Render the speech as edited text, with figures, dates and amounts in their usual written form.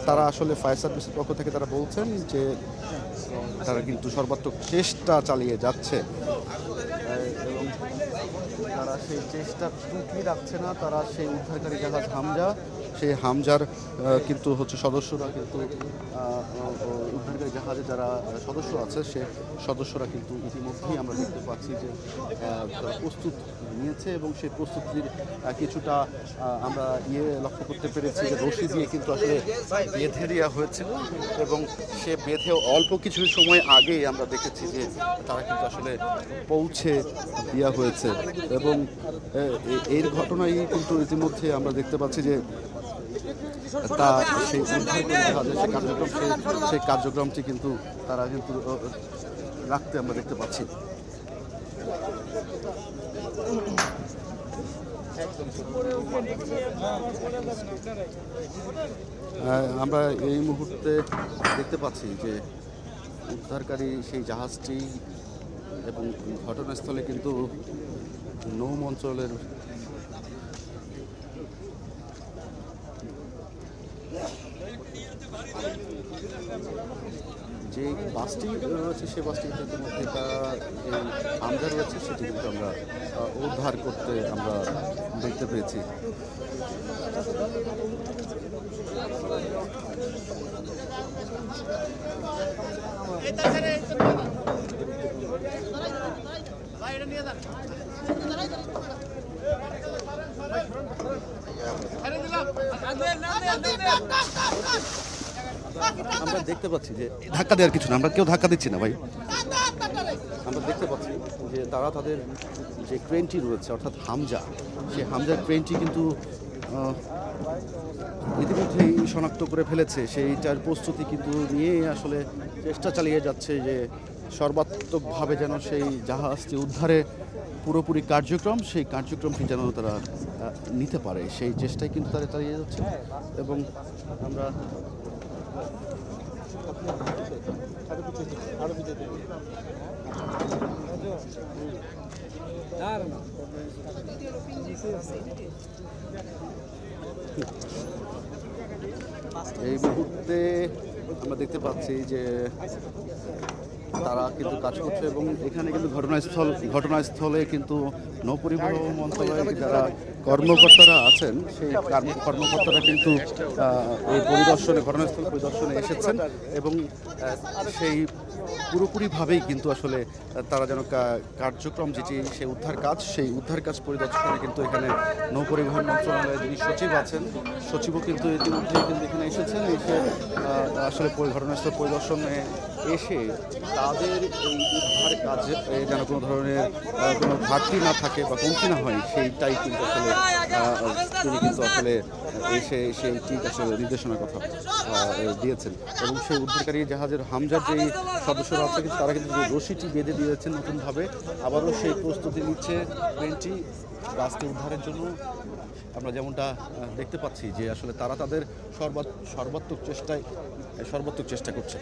তারা আসলে ফায়ার সার্ভিসের পক্ষ থেকে তারা বলছেন যে তারা কিন্তু সর্বাত্মক চেষ্টা চালিয়ে যাচ্ছে এবং তারা সেই চেষ্টা ত্রুটি রাখছে না। তারা সেই উদ্ধারকারী জাহাজ হামজা, সেই হামজার কিন্তু হচ্ছে সদস্যরা কিন্তু উদ্ধারকারী জাহাজে যারা সদস্য আছে সে সদস্যরা কিন্তু ইতিমধ্যেই আমরা দেখতে পাচ্ছি যে তারা প্রস্তুত নিয়েছে এবং সেই প্রস্তুতির কিছুটা আমরা লক্ষ্য করতে পেরেছি যে রশি দিয়ে কিন্তু আসলে বেঁধে দেওয়া হয়েছিল এবং সে বেঁধে অল্প কিছু সময় আগেই আমরা দেখেছি যে তারা কিন্তু আসলে পৌঁছে দেওয়া হয়েছে এবং এর ঘটনায় কিন্তু ইতিমধ্যে আমরা দেখতে পাচ্ছি যে তা সেই সেই কার্যক্রমটি কিন্তু তারা কিন্তু রাখতে আমরা দেখতে পাচ্ছি। আমরা এই মুহূর্তে দেখতে পাচ্ছি যে উদ্ধারকারী সেই জাহাজটি এবং ঘটনাস্থলে কিন্তু নৌ অঞ্চলের যে বাসটি রয়েছে সে বাসটি কিন্তু মধ্যে যে হামজা রয়েছে সেটি কিন্তু আমরা উদ্ধার করতে আমরা দেখতে পেয়েছি। আমরা দেখতে পাচ্ছি যে ধাক্কা দেওয়ার কিছু না, আমরা কেউ ধাক্কা দিচ্ছি না ভাই। আমরা দেখতে পাচ্ছি যে তারা তাদের যে ক্রেনটি রয়েছে অর্থাৎ হামজা, সেই হামজার ক্রেনটি কিন্তু ইতিমধ্যেই শনাক্ত করে ফেলেছে। সেইটার প্রস্তুতি কিন্তু নিয়ে আসলে চেষ্টা চালিয়ে যাচ্ছে যে সর্বাত্মকভাবে যেন সেই জাহাজটি উদ্ধারে পুরোপুরি সেই কার্যক্রমটি যেন তারা নিতে পারে সেই চেষ্টায় কিন্তু তারা চালিয়ে যাচ্ছে এবং আমরা এই মুহূর্তে আমরা দেখতে পাচ্ছি যে তারা কিন্তু কাজ করছে এবং এখানে কিন্তু ঘটনাস্থলে কিন্তু নৌপরিবহন মন্ত্রণালয়ের যারা কর্মকর্তারা আছেন সেই কর্মকর্তারা কিন্তু এই ঘটনাস্থল পরিদর্শনে এসেছেন এবং সেই পুরোপুরিভাবেই কিন্তু আসলে তারা যেন কার্যক্রম যেটি সেই উদ্ধার কাজ পরিদর্শনে কিন্তু এখানে নৌপরিবহন মন্ত্রণালয়ের যিনি সচিব আছেন সচিবও কিন্তু ইতিমধ্যে কিন্তু এখানে এসেছেন। এসে আসলে ঘটনাস্থল পরিদর্শনে এসে তাদের এই উদ্ধার কাজে যেন কোনো ধরনের কোনো ঘাটতি না থাকে বা কমতি না হয় সেইটাই কিন্তু আসলে তিনি কিন্তু আসলে এসে সেইটি আসলে নির্দেশনার কথা দিয়েছেন এবং সেই উদ্ধারকারী জাহাজের হামজার যেই সদস্যরা আছে কিন্তু তারা কিন্তু রশিটি বেঁধে দিয়েছেন নতুনভাবে, আবারও সেই প্রস্তুতি নিচ্ছে ট্রেনটি গাছটি উদ্ধারের জন্য। আমরা যেমনটা দেখতে পাচ্ছি যে আসলে তারা তাদের সর্বাত্মক চেষ্টা করছে।